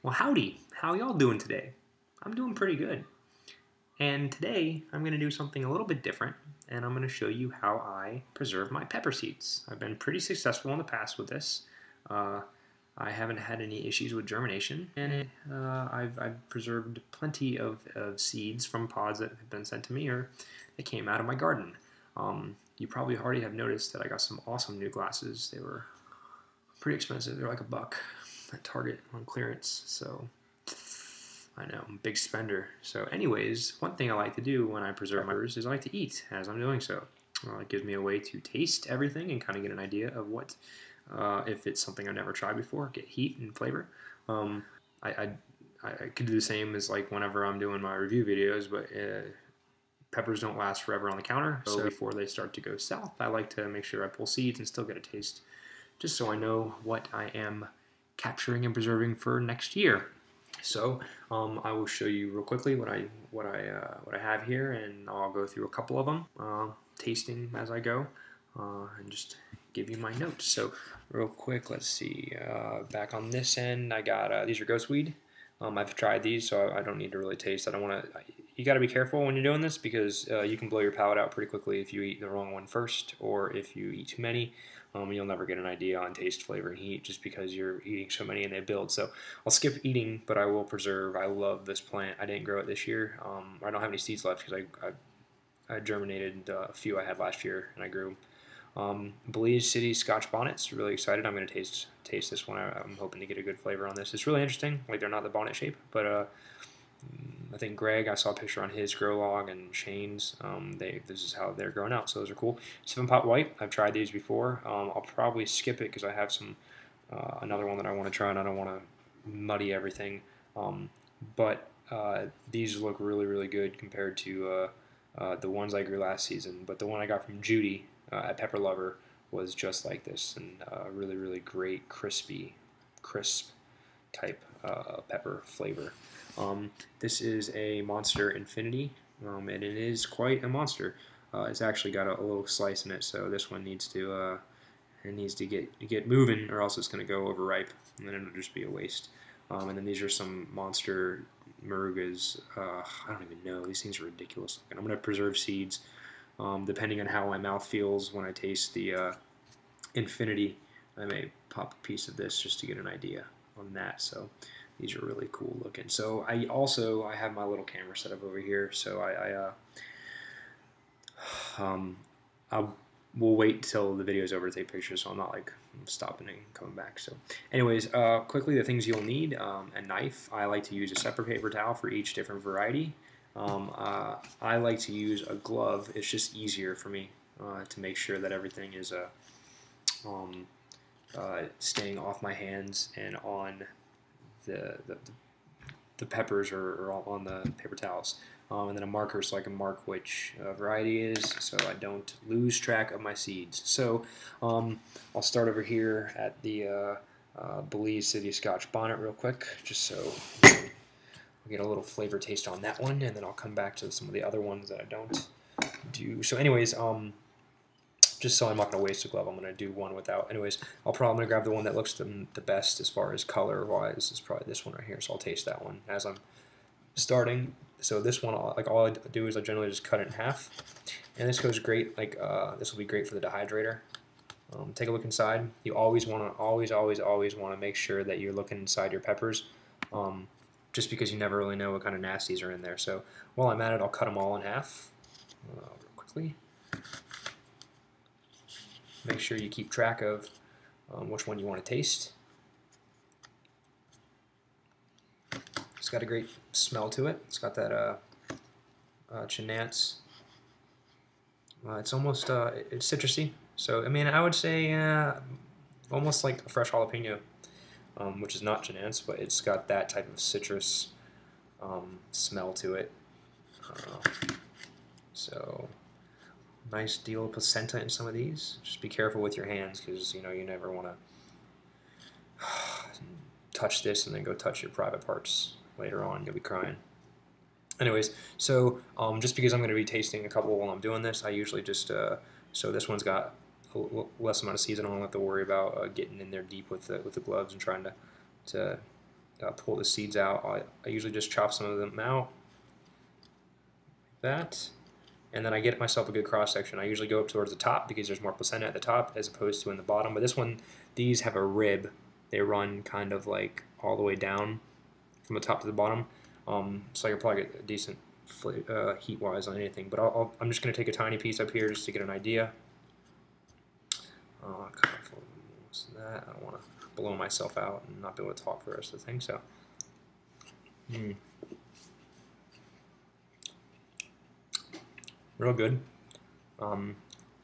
Well, howdy. How y'all doing today? I'm doing pretty good. And today I'm going to do something a little bit different, and I'm going to show you how I preserve my pepper seeds. I've been pretty successful in the past with this. Uh, I haven't had any issues with germination, and I've preserved plenty of seeds from pods that have been sent to me or they came out of my garden. You probably already have noticed that I got some awesome new glasses. They were pretty expensive. They're like $1 at Target on clearance. So I know, I'm a big spender. So anyways, one thing I like to do when I preserve my peppers is I like to eat as I'm doing so. It gives me a way to taste everything and kind of get an idea of what, if it's something I've never tried before, get heat and flavor. Um, I, I, I could do the same as like whenever I'm doing my review videos, but peppers don't last forever on the counter. So before they start to go south, I like to make sure I pull seeds and still get a taste, just so I know what I am capturing and preserving for next year. So I will show you real quickly what I have here, and I'll go through a couple of them, tasting as I go, and just give you my notes. So real quick, let's see. Back on this end, I got these are ghost weed. I've tried these, so I don't need to really taste. I don't want to. You got to be careful when you're doing this because you can blow your palate out pretty quickly if you eat the wrong one first, or if you eat too many. You'll never get an idea on taste, flavor, and heat just because you're eating so many and they build. So I'll skip eating, but I will preserve. I love this plant. I didn't grow it this year. I don't have any seeds left because I germinated a few I had last year and I grew. Belize City Scotch Bonnets. Really excited. I'm going to taste this one. I'm hoping to get a good flavor on this. It's really interesting. Like they're not the bonnet shape, but I think Greg, I saw a picture on his grow log, and Shane's, this is how they're growing out, so those are cool. 7-Pot White, I've tried these before. I'll probably skip it because I have another one that I want to try, and I don't want to muddy everything. But these look really, really good compared to the ones I grew last season. But the one I got from Judy at Pepper Lover was just like this, and really, really great, crisp type pepper flavor. This is a Monster Infinity, and it is quite a monster. It's actually got a little slice in it, so this one needs to get moving, or else it's going to go overripe, and then it'll just be a waste. And then these are some Monster Morugas. I don't even know. These things are ridiculous. And I'm going to preserve seeds, depending on how my mouth feels when I taste the Infinity. I may pop a piece of this just to get an idea on that. So these are really cool looking. So I have my little camera set up over here. So I'll we'll wait till the video is over to take pictures, so I'm not like stopping and coming back. So anyways, quickly the things you'll need: a knife. I like to use a separate paper towel for each different variety. I like to use a glove. It's just easier for me to make sure that everything is um, staying off my hands and on the peppers or on the paper towels. And then a marker so I can mark which variety it is so I don't lose track of my seeds. So I'll start over here at the Belize City Scotch Bonnet real quick, just so I'll get a little flavor taste on that one, and then I'll come back to some of the other ones that I don't do. So anyways, just so I'm not going to waste a glove, I'm going to do one without. Anyways, I'm going to grab the one that looks the best as far as color-wise. Is probably this one right here, so I'll taste that one as I'm starting. So this one, all I do is I generally just cut it in half. And this goes great, this will be great for the dehydrator. Take a look inside. You always want to, always want to make sure that you're looking inside your peppers, just because you never really know what kind of nasties are in there. So while I'm at it, I'll cut them all in half real quickly. Make sure you keep track of which one you want to taste. It's got a great smell to it. It's got that Chinantz. It's almost it's citrusy. So I mean, I would say almost like a fresh jalapeno, which is not Chinantz, but it's got that type of citrus smell to it. So nice deal of placenta in some of these. Just be careful with your hands because you never want to touch this and then go touch your private parts later on. You'll be crying. Anyways, so just because I'm going to be tasting a couple while I'm doing this, I usually just so this one's got a less amount of seeds. I don't have to worry about getting in there deep with the gloves and trying to pull the seeds out. I usually just chop some of them out, like that, and then I get myself a good cross section. I usually go up towards the top because there's more placenta at the top as opposed to in the bottom. But this one, these have a rib. They run kind of like all the way down from the top to the bottom. So I could probably get a decent heat-wise on anything. But I'm just going to take a tiny piece up here just to get an idea. Cut off most of that. I don't want to blow myself out and not be able to talk for the rest of the thing. So, real good.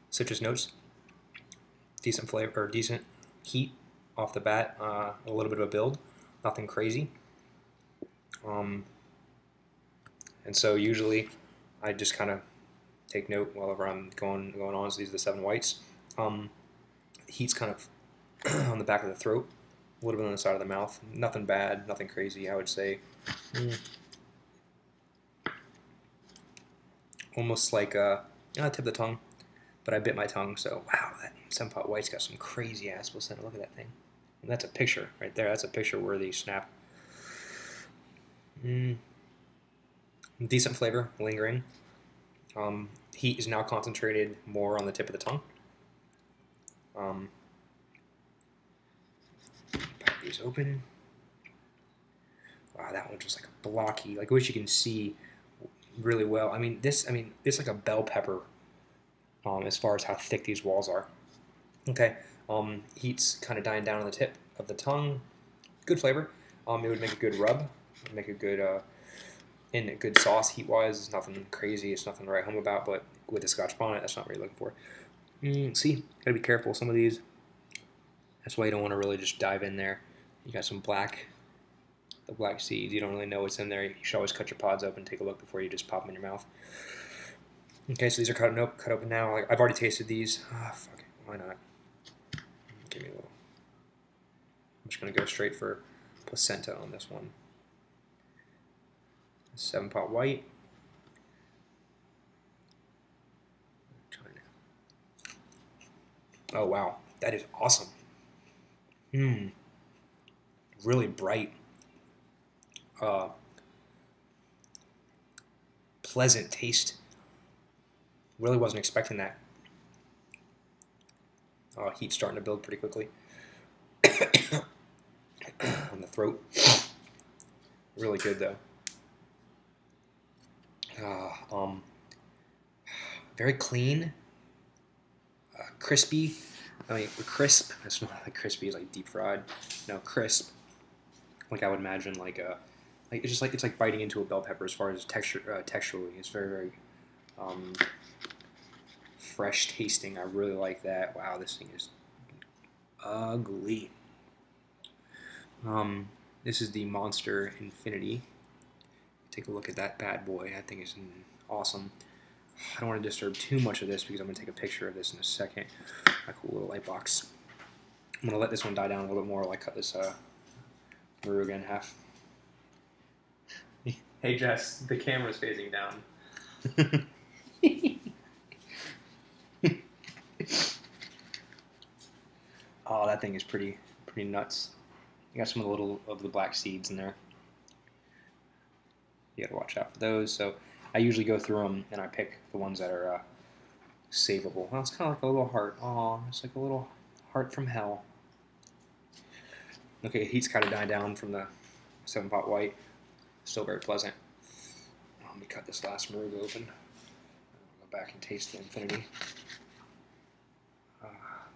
Citrus notes, decent flavor or decent heat off the bat. A little bit of a build, nothing crazy. And so usually I just kind of take note whenever I'm going on. So these are the 7 whites. Heat's kind of on the back of the throat, a little bit on the side of the mouth. Nothing bad, nothing crazy, I would say. Almost like tip of the tongue, but I bit my tongue, so wow, that 7-pot white's got some crazy ass placenta. Look at that thing. And that's a picture right there. That's a picture-worthy snap. Decent flavor, lingering. Heat is now concentrated more on the tip of the tongue. Pop these open. Wow, that one's just like a blocky. Like I wish you can see really well. It's like a bell pepper as far as how thick these walls are. Okay, heat's kind of dying down on the tip of the tongue. Good flavor. It would make a good rub. It would make a good in a good sauce heat-wise. It's nothing crazy. It's nothing to write home about. But with the Scotch bonnet, that's not what you're looking for. See, gotta be careful. Some of these. That's why you don't want to really just dive in there. You got some the black seeds. You don't really know what's in there. You should always cut your pods open and take a look before you just pop them in your mouth. Okay, so these are cut open now. Like, I've already tasted these. Fuck it. Why not? Give me a little. I'm just going to go straight for placenta on this one. 7-pot white. Oh, wow. That is awesome. Really bright. Pleasant taste. Really wasn't expecting that. Heat's starting to build pretty quickly on the throat. Really good though. Very clean, crispy. Crisp. That's not like crispy is like deep fried. No, crisp. Like I would imagine, it's like biting into a bell pepper as far as texturally. It's very, very fresh tasting. I really like that. Wow, this thing is ugly. This is the Monster Infinity. Take a look at that bad boy. That thing is awesome. I don't want to disturb too much of this because I'm going to take a picture of this in a second. My cool little light box. I'm going to let this one die down a little bit more while I cut this Moruga in half. Hey Jess, the camera's phasing down. Oh, that thing is pretty nuts. You got some of the black seeds in there. You gotta watch out for those. So I usually go through them and I pick the ones that are savable. Well, it's kind of like a little heart. Oh, it's like a little heart from hell. Okay, heat's kind of dying down from the 7-pot white. Still very pleasant. Let me cut this last Moruga open. I'll go back and taste the Infinity.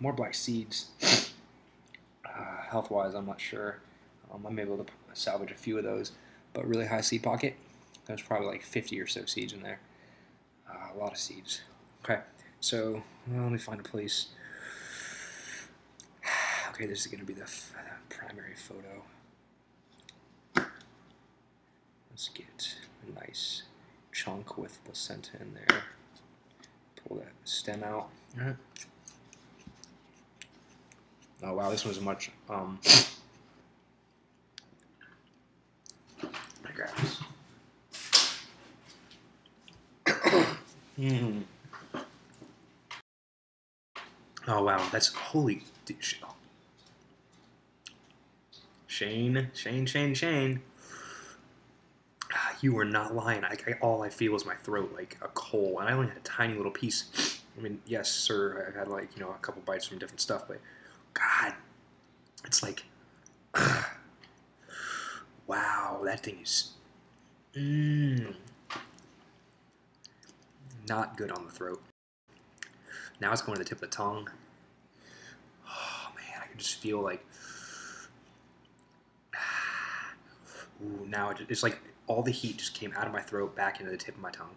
More black seeds. Health-wise, I'm not sure. I'm able to salvage a few of those, but really high seed pocket. There's probably like 50 or so seeds in there. A lot of seeds. Okay, so let me find a place. Okay, this is going to be the primary photo. Let's get a nice chunk with placenta in there. Pull that stem out. All right. Oh wow, this one's much. I grab this. Oh wow, that's holy. Shane. You were not lying. All I feel is my throat, like a coal, and I only had a tiny little piece. I mean, yes, sir, I've had like, a couple bites from different stuff, but God, it's like, wow, that thing is not good on the throat. Now it's going to the tip of the tongue. Oh man, I can just feel like, ooh, now it's like all the heat just came out of my throat back into the tip of my tongue.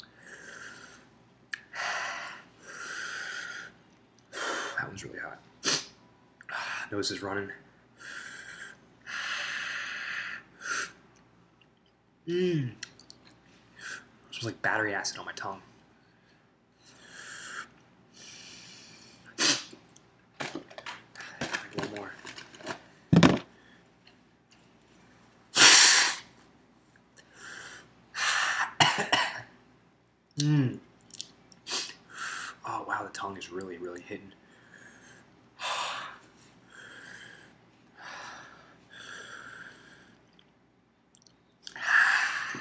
That one's really hot. Nose is running. It smells like battery acid on my tongue. One more. Oh wow, the tongue is really, really hitting.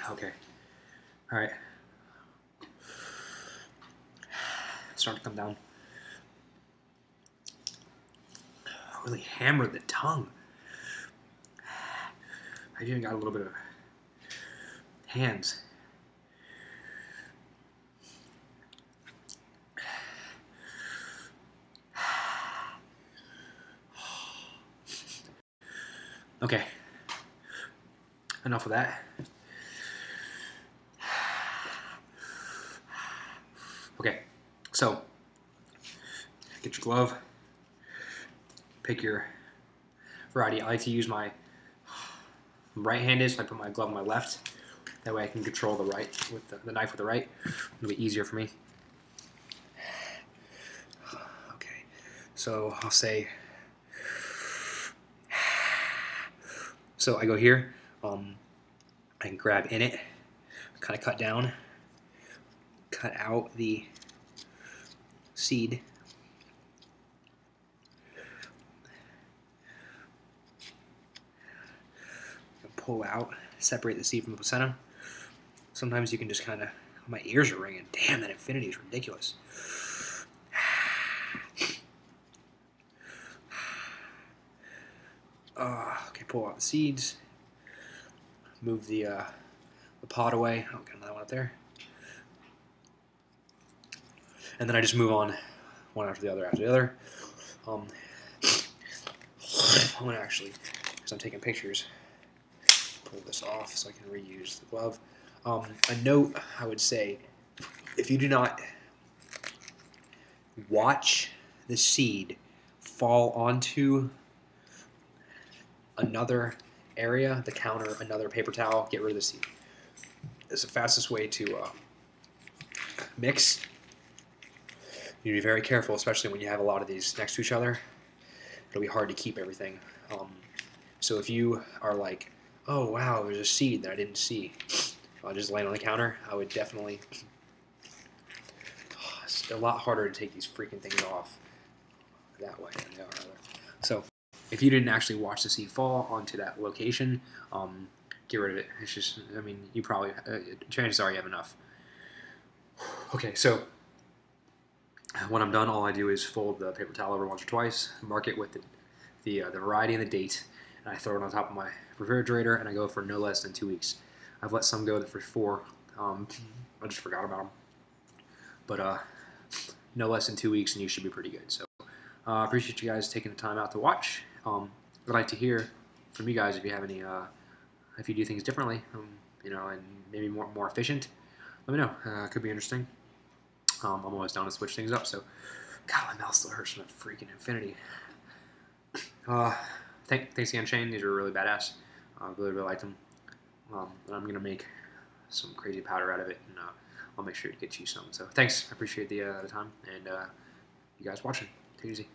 Okay. All right. Starting to come down. Really hammered the tongue. I even got a little bit of hands. Okay. Enough of that. Okay, so get your glove, pick your variety. I like to use my right-handed, so I put my glove on my left. That way I can control the right with the knife with the right. It'll be easier for me. Okay, so I'll say. So I go here. I can grab in it, kind of cut down, cut out the seed. Pull out, separate the seed from the placenta. Sometimes you can just kind of, my ears are ringing. Damn, that infinity is ridiculous. Okay, pull out the seeds. Move the pod away. Oh, got another one up there. And then I just move on one after the other I'm going to actually, because I'm taking pictures, pull this off so I can reuse the glove. A note I would say, if you do not watch the seed fall onto another area, the counter, another paper towel, get rid of the seed. It's the fastest way to mix. You need to be very careful, especially when you have a lot of these next to each other. It'll be hard to keep everything. So if you are like, oh wow, there's a seed that I didn't see, I'll just lay it on the counter, I would definitely, it's a lot harder to take these freaking things off that way than they are other. So if you didn't actually watch the seed fall onto that location, get rid of it. It's just, I mean, you probably, chances are you have enough. Okay, so when I'm done, all I do is fold the paper towel over once or twice, mark it with the variety and the date, and I throw it on top of my refrigerator, and I go for no less than 2 weeks. I've let some go for 4. I just forgot about them. But no less than 2 weeks, and you should be pretty good. So I appreciate you guys taking the time out to watch. I'd like to hear from you guys if you have any, if you do things differently, and maybe more efficient. Let me know. It could be interesting. I'm always down to switch things up. So, God, my mouth still hurts from that freaking infinity. Thanks again, Shane. These are really badass. I really liked them. And I'm gonna make some crazy powder out of it, and I'll make sure to get you some. So thanks. I appreciate the time, and you guys watching. Take it easy.